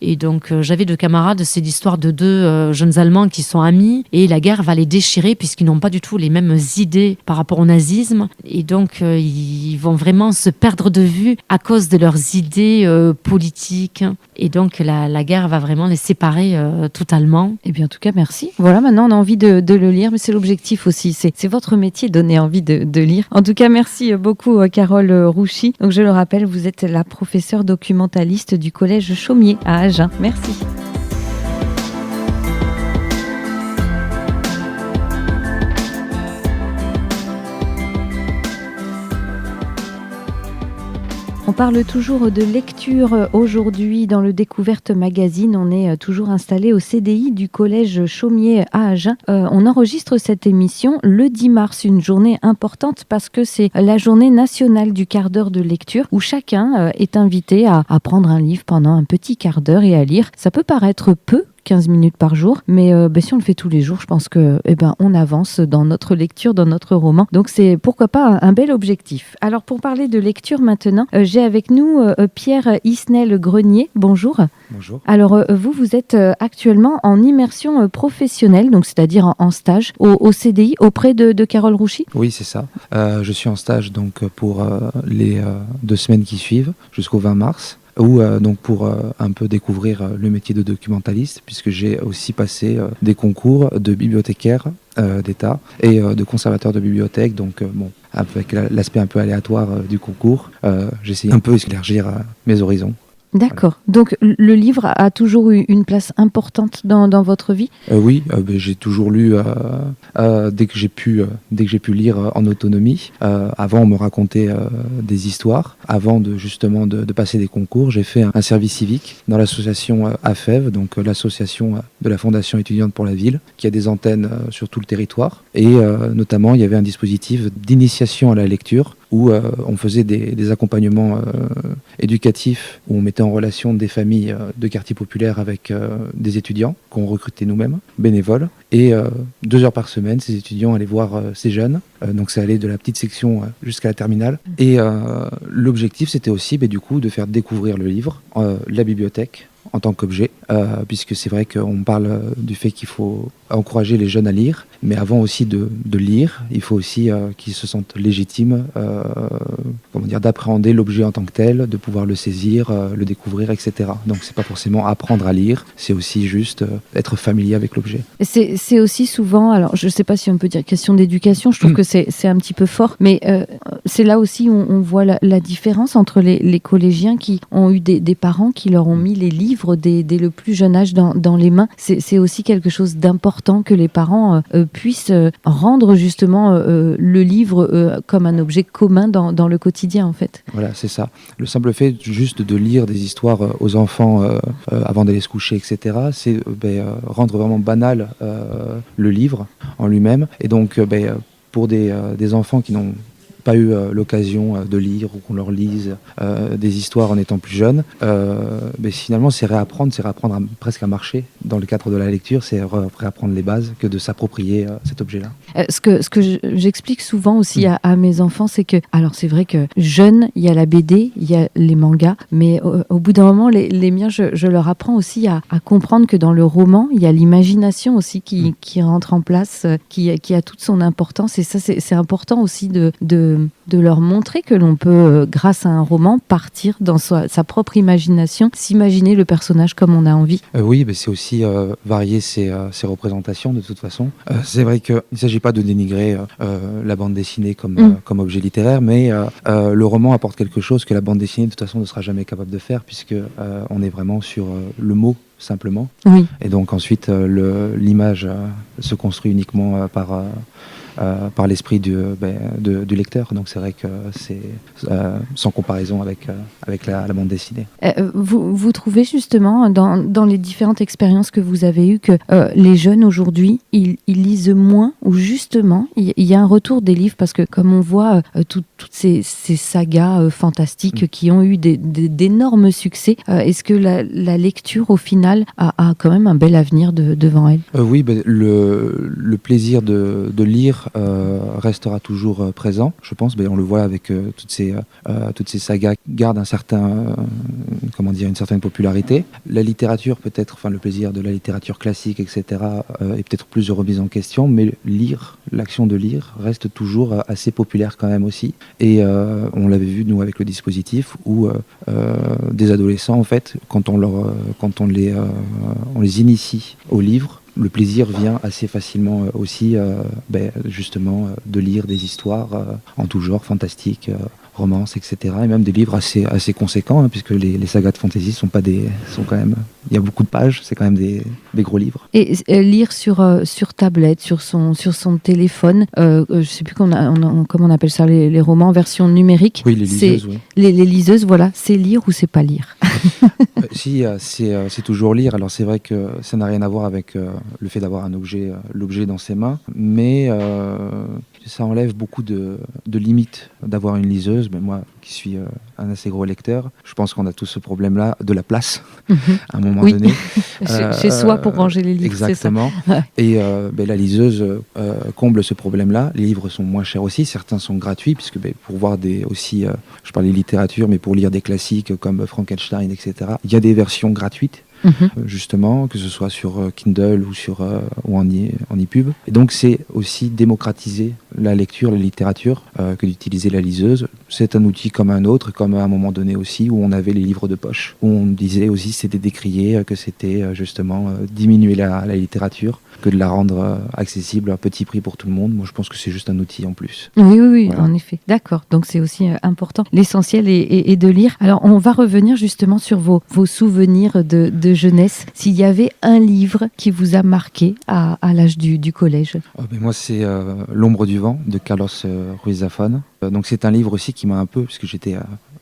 Et donc, j'avais deux camarades, c'est l'histoire de deux jeunes Allemands qui sont amis et la guerre va les déchirer puisqu'ils n'ont pas du tout les mêmes idées par rapport au nazisme. Et donc, ils vont vraiment se perdre de vue à cause de leurs idées politiques. Et donc, la guerre va vraiment les séparer totalement. Eh bien, en tout cas, merci. Voilà, maintenant, on a envie de le lire, mais c'est l'objectif aussi. C'est votre métier, donner envie de lire. En tout cas, merci beaucoup, Carole Rouchy. Donc, je le rappelle, vous êtes la professeure documentaliste du Collège Chaumier à Agen. Merci. On parle toujours de lecture aujourd'hui dans le Découverte Magazine. On est toujours installé au CDI du Collège Chaumier à Agen. On enregistre cette émission le 10 mars, une journée importante parce que c'est la journée nationale du quart d'heure de lecture où chacun est invité à prendre un livre pendant un petit quart d'heure et à lire. Ça peut paraître peu, 15 minutes par jour, mais si on le fait tous les jours, je pense que on avance dans notre lecture, dans notre roman. Donc c'est pourquoi pas un bel objectif. Alors pour parler de lecture maintenant, j'ai avec nous Pierre Isnel-Grenier. Bonjour. Bonjour. Alors vous êtes actuellement en immersion professionnelle, donc c'est-à-dire en stage au CDI auprès de Carole Rouchy. Oui, c'est ça. Je suis en stage donc pour les 2 semaines qui suivent jusqu'au 20 mars. Ou donc pour un peu découvrir le métier de documentaliste, puisque j'ai aussi passé des concours de bibliothécaire d'État et de conservateur de bibliothèque. Donc avec l'aspect un peu aléatoire du concours, j'essaie un peu d'élargir mes horizons. D'accord. Donc le livre a toujours eu une place importante dans votre vie ? Oui, j'ai toujours lu dès que j'ai pu lire en autonomie. Avant, on me racontait des histoires. Avant de passer des concours, j'ai fait un service civique dans l'association AFEV, donc l'association de la Fondation étudiante pour la ville, qui a des antennes sur tout le territoire. Et notamment, il y avait un dispositif d'initiation à la lecture où on faisait des accompagnements éducatifs, où on mettait en relation des familles de quartiers populaires avec des étudiants qu'on recrutait nous-mêmes, bénévoles. Et 2 heures par semaine, ces étudiants allaient voir ces jeunes. Donc ça allait de la petite section jusqu'à la terminale. Et l'objectif, c'était aussi du coup de faire découvrir le livre, la bibliothèque, en tant qu'objet, puisque c'est vrai qu'on parle du fait qu'il faut encourager les jeunes à lire, mais avant aussi de lire, il faut aussi qu'ils se sentent légitimes d'appréhender l'objet en tant que tel, de pouvoir le saisir, le découvrir, etc. Donc c'est pas forcément apprendre à lire, c'est aussi juste être familier avec l'objet. C'est aussi souvent, alors je sais pas si on peut dire question d'éducation, je trouve que c'est un petit peu fort, mais c'est là aussi où on voit la différence entre les collégiens qui ont eu des parents qui leur ont mis les livres dès le plus jeune âge dans les mains. C'est aussi quelque chose d'important que les parents puissent rendre justement le livre comme un objet commun dans le quotidien en fait. Voilà, c'est ça. Le simple fait juste de lire des histoires aux enfants avant d'aller se coucher, etc., c'est rendre vraiment banal le livre en lui-même. Et donc pour des enfants qui n'ont pas eu l'occasion de lire ou qu'on leur lise des histoires en étant plus jeunes, finalement c'est réapprendre presque à marcher dans le cadre de la lecture, c'est réapprendre les bases que de s'approprier cet objet-là. Ce que j'explique souvent aussi à mes enfants, c'est que, alors c'est vrai que jeune, il y a la BD, il y a les mangas, mais au bout d'un moment, les miens, je leur apprends aussi à comprendre que dans le roman, il y a l'imagination aussi qui rentre en place, qui a toute son importance, et ça c'est important aussi de leur montrer que l'on peut, grâce à un roman, partir dans sa propre imagination, s'imaginer le personnage comme on a envie. Oui, c'est aussi varier ses représentations de toute façon. C'est vrai qu'il ne s'agit pas de dénigrer la bande dessinée comme objet littéraire, mais le roman apporte quelque chose que la bande dessinée de toute façon ne sera jamais capable de faire, puisque on est vraiment sur le mot simplement. Oui. Et donc ensuite l'image se construit uniquement par l'esprit du lecteur. Donc c'est vrai que c'est sans comparaison avec la bande dessinée. Vous trouvez justement dans les différentes expériences que vous avez eues que les jeunes aujourd'hui, ils lisent moins, ou justement il y a un retour des livres, parce que comme on voit toutes ces sagas fantastiques qui ont eu d'énormes succès. Est-ce que la lecture, au final, a quand même un bel avenir devant elle? Oui, le plaisir de lire restera toujours présent, je pense. On le voit avec toutes ces sagas qui gardent une certaine popularité. La littérature, peut-être, le plaisir de la littérature classique, etc., est peut-être plus remise en question, mais l'action de lire reste toujours assez populaire quand même aussi. Et on l'avait vu, nous, avec le dispositif, où des adolescents, en fait, quand on les initie au livre, le plaisir vient assez facilement aussi, justement, de lire des histoires en tout genre, fantastiques, romances, etc. Et même des livres assez conséquents, puisque les sagas de fantasy sont quand même... Il y a beaucoup de pages, c'est quand même des gros livres. Et lire sur tablette, sur son téléphone, je ne sais plus comment on appelle ça, les romans en version numérique. Oui, les liseuses, oui. Les liseuses, voilà, c'est lire ou c'est pas lire? Si, c'est toujours lire. Alors c'est vrai que ça n'a rien à voir avec le fait d'avoir l'objet dans ses mains, mais ça enlève beaucoup de limites d'avoir une liseuse. Mais moi, qui suis un assez gros lecteur, je pense qu'on a tous ce problème-là de la place à un moment donné. Chez soi pour ranger les livres. Exactement. C'est ça. Et la liseuse comble ce problème-là. Les livres sont moins chers aussi. Certains sont gratuits, puisque pour voir je parlais littérature, mais pour lire des classiques comme Frankenstein, etc., il y a des versions gratuites. Justement, que ce soit sur Kindle ou en e-pub. Et donc c'est aussi démocratiser la lecture, la littérature, que d'utiliser la liseuse. C'est un outil comme un autre, comme à un moment donné aussi où on avait les livres de poche, où on disait aussi c'était décrié, que c'était justement diminuer la littérature, que de la rendre accessible à petit prix pour tout le monde. Moi je pense que c'est juste un outil en plus. Oui, voilà. En effet. D'accord, donc c'est aussi important. L'essentiel est de lire. Alors on va revenir justement sur vos souvenirs de jeunesse. S'il y avait un livre qui vous a marqué à l'âge du collège? Moi c'est L'ombre du vent de Carlos Ruiz Zafón. Donc c'est un livre aussi qui m'a un peu, puisque j'étais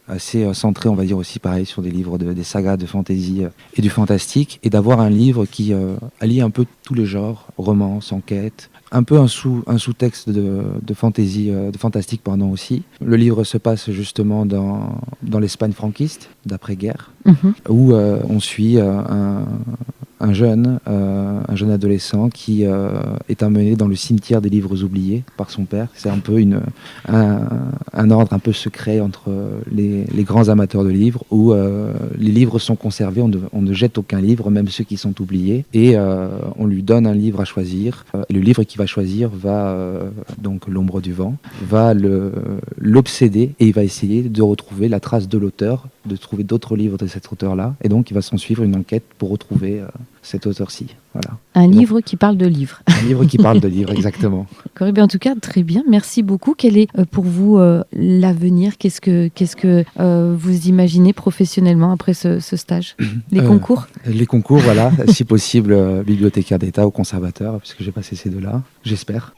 assez centré, on va dire aussi pareil, sur des livres des sagas de fantasy et du fantastique, et d'avoir un livre qui allie un peu tous les genres, romance, enquête, un peu un sous-texte de fantasy, de fantastique aussi. Le livre se passe justement dans l'Espagne franquiste d'après-guerre, où on suit un jeune adolescent qui est emmené dans le cimetière des livres oubliés par son père. C'est un peu un ordre un peu secret entre les grands amateurs de livres, où les livres sont conservés, on ne jette aucun livre, même ceux qui sont oubliés, et on lui donne un livre à choisir. Le livre qu'il va choisir donc L'ombre du vent, va l'obséder, et il va essayer de retrouver la trace de l'auteur, de trouver d'autres livres de cet auteur-là, et donc il va s'en suivre une enquête pour retrouver cet auteur-ci. Voilà. Un livre qui parle de livres. Un livre qui parle de livres, exactement. D'accord, en tout cas, très bien. Merci beaucoup. Quel est pour vous l'avenir? Qu'est-ce que vous imaginez professionnellement après ce stage? Les concours? Les concours, voilà. Si possible, bibliothécaire d'État ou conservateur, puisque j'ai passé ces deux-là. J'espère.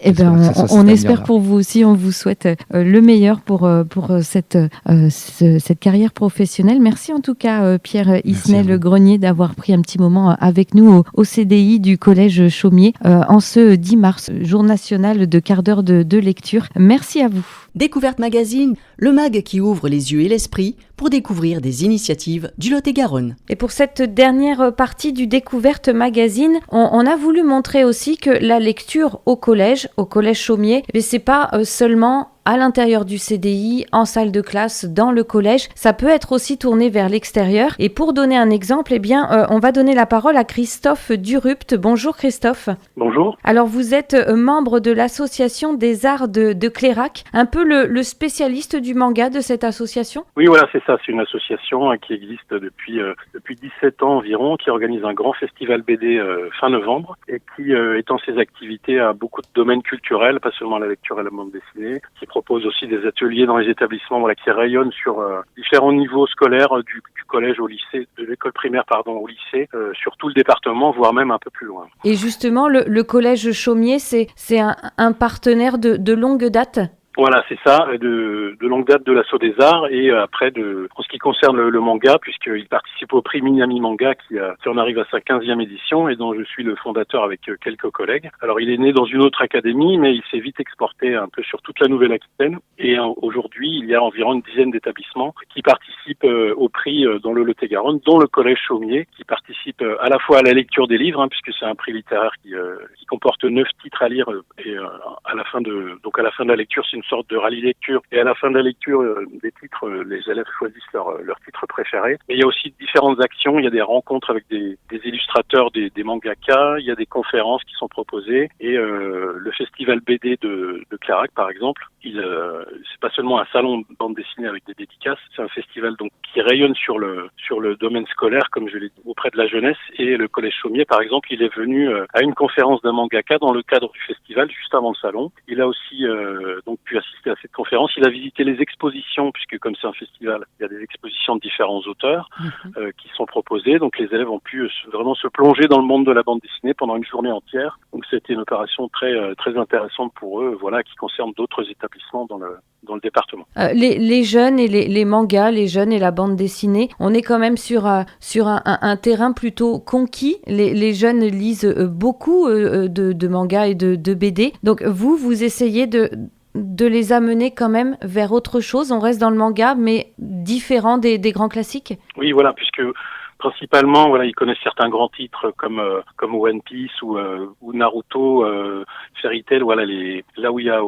On espère pour vous aussi. On vous souhaite le meilleur pour cette carrière professionnelle. Merci en tout cas, Pierre Isnel-Grenier, d'avoir pris un petit moment avec nous au CDI du Collège Chaumier en ce 10 mars, jour national de quart d'heure de lecture. Merci à vous. Découverte Magazine, le mag qui ouvre les yeux et l'esprit pour découvrir des initiatives du Lot-et-Garonne. Et pour cette dernière partie du Découverte Magazine, on a voulu montrer aussi que la lecture au collège Chaumier, c'est pas seulement à l'intérieur du CDI, en salle de classe, dans le collège. Ça peut être aussi tourné vers l'extérieur. Et pour donner un exemple, on va donner la parole à Christophe Durupt. Bonjour Christophe. Bonjour. Alors vous êtes membre de l'association des arts de Clérac, un peu le spécialiste du manga de cette association? Oui, voilà, c'est ça. C'est une association qui existe depuis 17 ans environ, qui organise un grand festival BD fin novembre et qui étend ses activités à beaucoup de domaines culturels, pas seulement la lecture et la bande dessinée, qui propose aussi des ateliers dans les établissements, qui rayonnent sur différents niveaux scolaires, du collège au lycée, de l'école primaire au lycée, sur tout le département, voire même un peu plus loin. Et justement, le collège Chaumier, c'est un partenaire de longue date? Voilà, c'est ça, de longue date de l'Assaut des Arts et après en ce qui concerne le manga, puisqu'il participe au prix Minami Manga qui en arrive à sa 15e édition et dont je suis le fondateur avec quelques collègues. Alors il est né dans une autre académie, mais il s'est vite exporté un peu sur toute la Nouvelle-Aquitaine et aujourd'hui il y a environ une dizaine d'établissements qui participent au prix dans le Lot-et-Garonne, dont le Collège Chaumier, qui participe à la fois à la lecture des livres, puisque c'est un prix littéraire qui comporte 9 titres à lire et à la fin de la lecture, c'est une sorte de rallye lecture et à la fin de la lecture des titres, les élèves choisissent leur titre préféré. Mais il y a aussi différentes actions, il y a des rencontres avec des illustrateurs, des mangakas, il y a des conférences qui sont proposées et le festival BD de Clarac par exemple, c'est pas seulement un salon de bande dessinée avec des dédicaces, c'est un festival donc qui rayonne sur le domaine scolaire comme je l'ai dit auprès de la jeunesse et le Collège Chaumier par exemple, il est venu à une conférence d'un mangaka dans le cadre du festival juste avant le salon. Il a aussi donc pu assister à cette conférence. Il a visité les expositions puisque comme c'est un festival, il y a des expositions de différents auteurs qui sont proposées. Donc les élèves ont pu vraiment se plonger dans le monde de la bande dessinée pendant une journée entière. Donc c'était une opération très intéressante pour eux, qui concerne d'autres établissements dans le département. Les jeunes et les mangas, les jeunes et la bande dessinée, on est quand même sur un terrain plutôt conquis. Les jeunes lisent beaucoup de mangas et de BD. Donc vous essayez de les amener quand même vers autre chose. On reste dans le manga, mais différent des grands classiques. Oui, voilà, puisque principalement, ils connaissent certains grands titres comme One Piece ou Naruto, Fairy Tail. Là où il y a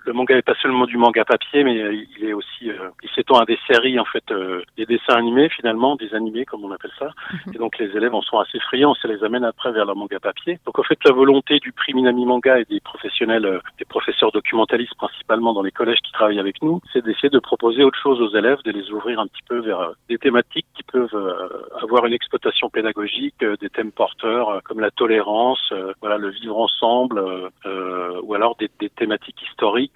le manga n'est pas seulement du manga papier, mais il est aussi il s'étend à des séries en fait, des dessins animés finalement, des animés comme on appelle ça. Et donc les élèves en sont assez friands, ça les amène après vers le manga papier. Donc en fait la volonté du prix Minami Manga et des professionnels, des professeurs documentalistes principalement dans les collèges qui travaillent avec nous, c'est d'essayer de proposer autre chose aux élèves, de les ouvrir un petit peu vers des thématiques qui peuvent avoir une exploitation pédagogique, des thèmes porteurs comme la tolérance, le vivre ensemble, ou alors des thématiques historiques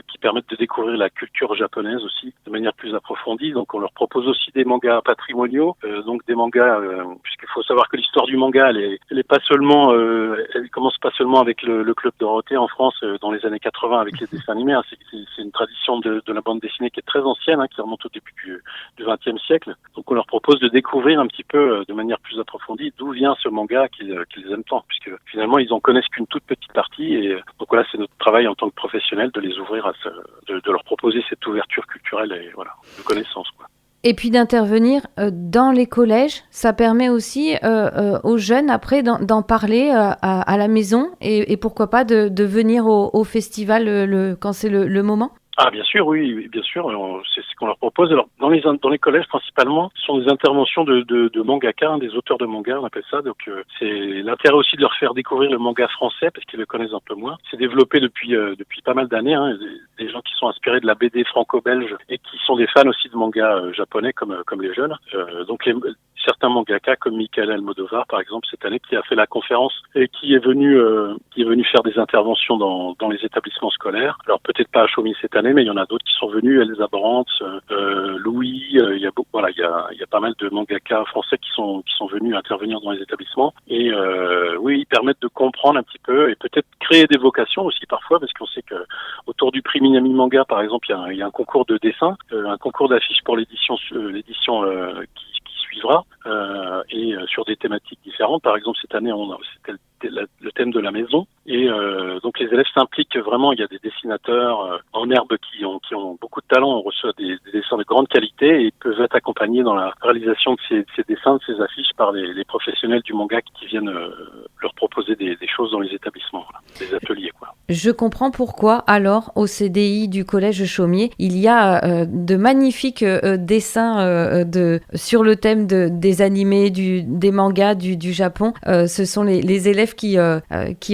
qui permettent de découvrir la culture japonaise aussi de manière plus approfondie. Donc on leur propose aussi des mangas patrimoniaux, donc des mangas, puisqu'il faut savoir que l'histoire du manga, elle est pas seulement, elle commence pas seulement avec le Club Dorothée en France dans les années 80 avec les dessins animés. C'est une tradition de la bande dessinée qui est très ancienne, qui remonte au début du XXe siècle. Donc on leur propose de découvrir un petit peu de manière plus approfondie d'où vient ce manga qu'ils aiment tant, puisque finalement ils en connaissent qu'une toute petite partie et donc c'est notre travail en tant que professionnel de les ouvrir de leur proposer cette ouverture culturelle et de connaissances Et puis d'intervenir dans les collèges, ça permet aussi aux jeunes après d'en parler à la maison et pourquoi pas de venir au festival quand c'est le moment. Ah bien sûr, oui, bien sûr, c'est ce qu'on leur propose. Alors dans les collèges principalement, ce sont des interventions de mangaka, des auteurs de manga, on appelle ça. Donc c'est l'intérêt aussi de leur faire découvrir le manga français parce qu'ils le connaissent un peu moins. C'est développé depuis pas mal d'années, des gens qui sont inspirés de la BD franco-belge et qui sont des fans aussi de manga japonais comme les jeunes. Donc certains mangaka comme Michael Almodovar par exemple cette année qui a fait la conférence et qui est venu faire des interventions dans les établissements scolaires. Alors peut-être pas à Chaumy cette année, mais il y en a d'autres qui sont venus, Elsa Brandt, Louis, il y a pas mal de mangaka français qui sont venus intervenir dans les établissements et ils permettent de comprendre un petit peu et peut-être créer des vocations aussi parfois parce qu'on sait que autour du prix Minami Manga par exemple il y a un concours de dessin, un concours d'affiches pour l'édition qui suivra et sur des thématiques différentes. Par exemple cette année c'était le thème de la maison et donc les élèves s'impliquent vraiment. Il y a des dessinateurs en herbe qui ont beaucoup de talent. On reçoit des dessins de grande qualité et peuvent être accompagnés dans la réalisation de ces dessins, de ces affiches par les professionnels du manga qui viennent leur proposer des choses dans les établissements, des ateliers Je comprends pourquoi alors au CDI du Collège Chaumier il y a de magnifiques dessins sur le thème des animés, des mangas du Japon. Ce sont les élèves qui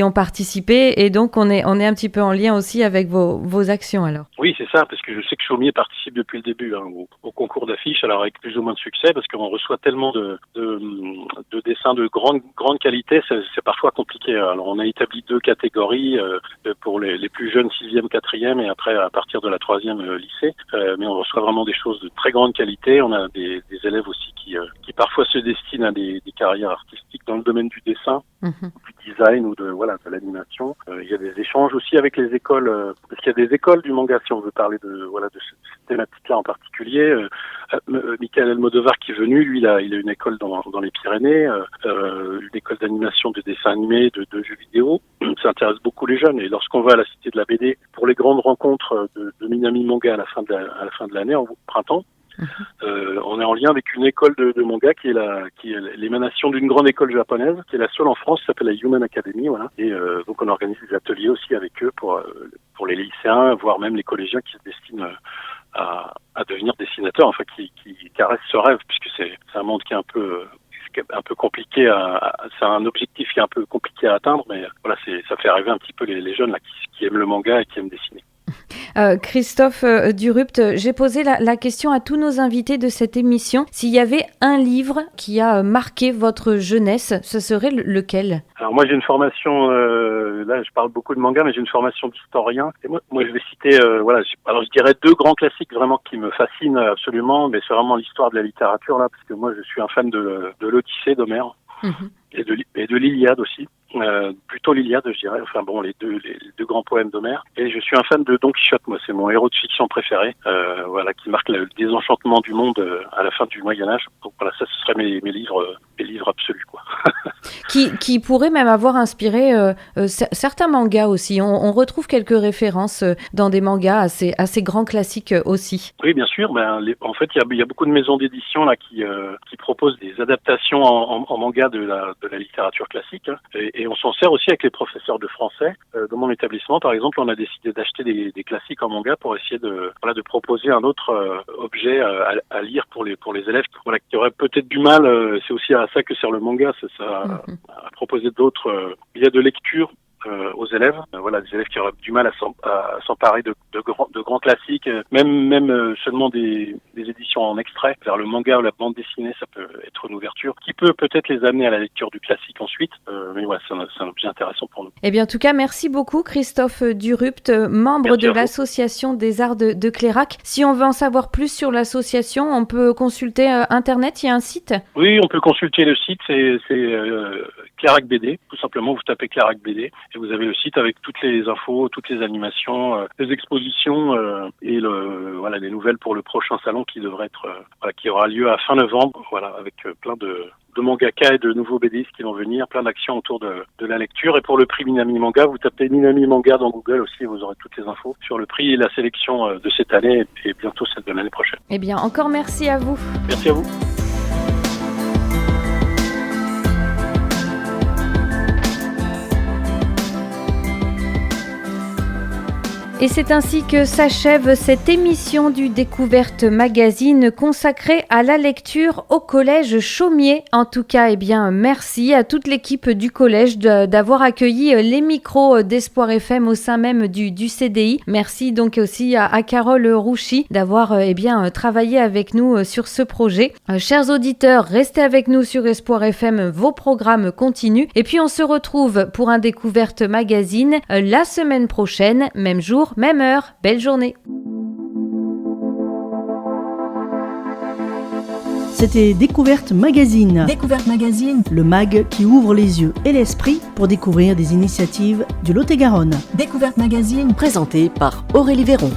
ont participé et donc on est un petit peu en lien aussi avec vos actions alors. Oui, c'est ça, parce que je sais que Chaumier participe depuis le début au concours d'affiches, alors avec plus ou moins de succès, parce qu'on reçoit tellement de dessins de grande qualité, c'est parfois compliqué. Alors on a établi 2 catégories pour les plus jeunes 6e, 4e, et après à partir de la 3e lycée, mais on reçoit vraiment des choses de très grande qualité. On a des élèves aussi qui parfois se destinent à des carrières artistiques dans le domaine du dessin, du design ou de l'animation. Il y a des échanges aussi avec les écoles, parce qu'il y a des écoles du manga, si on veut parler de cette thématique-là en particulier. Michael Almodovar qui est venu, lui, il a une école dans les Pyrénées, une école d'animation, de dessin animé, de jeux vidéo. Ça intéresse beaucoup les jeunes. Et lorsqu'on va à la Cité de la BD pour les grandes rencontres de Minami Manga à la fin de l'année, au printemps, on est en lien avec une école de manga qui est l'émanation d'une grande école japonaise, qui est la seule en France, qui s'appelle la Human Academy, voilà. Et donc on organise des ateliers aussi avec eux pour les lycéens, voire même les collégiens qui se destinent à devenir dessinateurs, enfin qui caressent ce rêve, puisque c'est un monde qui est un peu compliqué c'est un objectif qui est un peu compliqué à atteindre, mais voilà, ça fait rêver un petit peu les jeunes là qui aiment le manga et qui aiment dessiner. Christophe Durupt, j'ai posé la question à tous nos invités de cette émission. S'il y avait un livre qui a marqué votre jeunesse, ce serait lequel ? Alors moi j'ai une formation, là je parle beaucoup de manga, mais j'ai une formation d'historien. Et moi je vais citer, alors je dirais 2 grands classiques vraiment qui me fascinent absolument, mais c'est vraiment l'histoire de la littérature là, parce que moi je suis un fan de l'Odyssée d'Homère. Et de l'Iliade aussi, plutôt l'Iliade je dirais, enfin bon les deux grands poèmes d'Homère. Et je suis un fan de Don Quichotte, moi c'est mon héros de fiction préféré, qui marque le désenchantement du monde à la fin du Moyen-Âge. Donc voilà, ça ce serait mes livres absolus quoi. qui pourrait même avoir inspiré certains mangas aussi. On retrouve quelques références dans des mangas assez grands classiques aussi. Oui, bien sûr. En fait, il y a beaucoup de maisons d'édition là qui proposent des adaptations en manga de la littérature classique. Et on s'en sert aussi avec les professeurs de français. Dans mon établissement, par exemple, on a décidé d'acheter des classiques en manga pour essayer de proposer un autre objet à lire pour les élèves qui auraient peut-être du mal. C'est aussi à ça que sert le manga, à proposer d'autres biais de lecture aux élèves, des élèves qui auraient du mal à s'emparer de grands classiques, même seulement des éditions en extrait vers le manga ou la bande dessinée, ça peut être une ouverture qui peut peut-être les amener à la lecture du classique ensuite, mais ouais, c'est un objet intéressant pour nous. Eh bien, en tout cas, merci beaucoup Christophe Durupt, membre de l'Association des Arts de Clairac. Si on veut en savoir plus sur l'association, on peut consulter Internet, il y a un site ? Oui, on peut consulter le site, c'est Clairac BD, tout simplement, vous tapez Clairac BD. Et vous avez le site avec toutes les infos, toutes les animations, les expositions et les nouvelles pour le prochain salon qui devrait être qui aura lieu à fin novembre. Voilà, avec plein de mangaka et de nouveaux BDistes qui vont venir, plein d'actions autour de la lecture. Et pour le prix Minami Manga, vous tapez Minami Manga dans Google aussi, vous aurez toutes les infos sur le prix et la sélection de cette année et bientôt celle de l'année prochaine. Eh bien, encore merci à vous. Merci à vous. Et c'est ainsi que s'achève cette émission du Découverte Magazine consacrée à la lecture au collège Chaumier. En tout cas, merci à toute l'équipe du collège d'avoir accueilli les micros d'Espoir FM au sein même du CDI. Merci donc aussi à Carole Rouchy d'avoir travaillé avec nous sur ce projet. Chers auditeurs, restez avec nous sur Espoir FM, vos programmes continuent. Et puis on se retrouve pour un Découverte Magazine la semaine prochaine, même jour, même heure. Belle journée. C'était Découverte Magazine. Découverte Magazine, le mag qui ouvre les yeux et l'esprit pour découvrir des initiatives du Lot-et-Garonne. Découverte Magazine, présenté par Aurélie Véron.